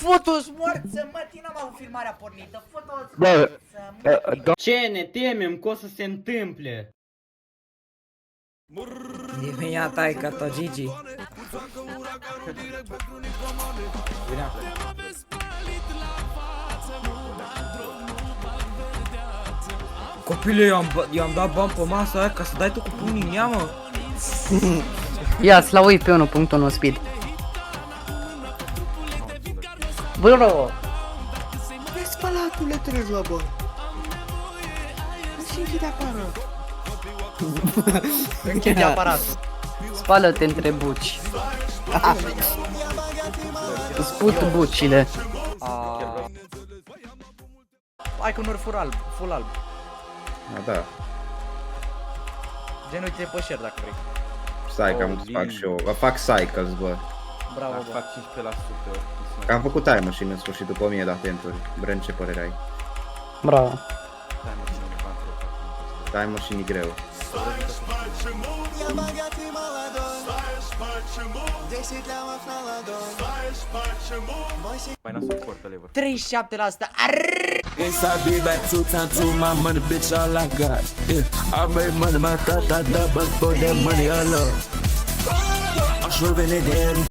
Futu-ți morță, mă, n-am avut filmarea pornită. Futu-ți Bă, morță, mă. Ce ne temem că o să se întâmple? Ia taică tot, Gigi. Copile, i-am dat bani pe masa aia ca să dai tu cu pumnii în ea, mă. Ia, slavui pe 1.1 speed. Bro! pe spalatul le treci la bani. Și închide aparat. Închide aparatul. Spală-te între buci. Sput bucile. Hai că un full alb, full alb. Da. Gen, uite pe share dacă vrei. Stai că am fac și eu. Fac cycles, bă. Bravo, bă. Fac 15%. Că am făcut time machine în sfârșit după 1000 de atenturi. Brand, ce părere ai? Bravo. Time machine e greu. Mai nasul sport, lever. 37%. Yes, I be back 2 times to my money, bitch, all I got. Yeah, I made money, my thought I double for that money I love. I'm swerving it down.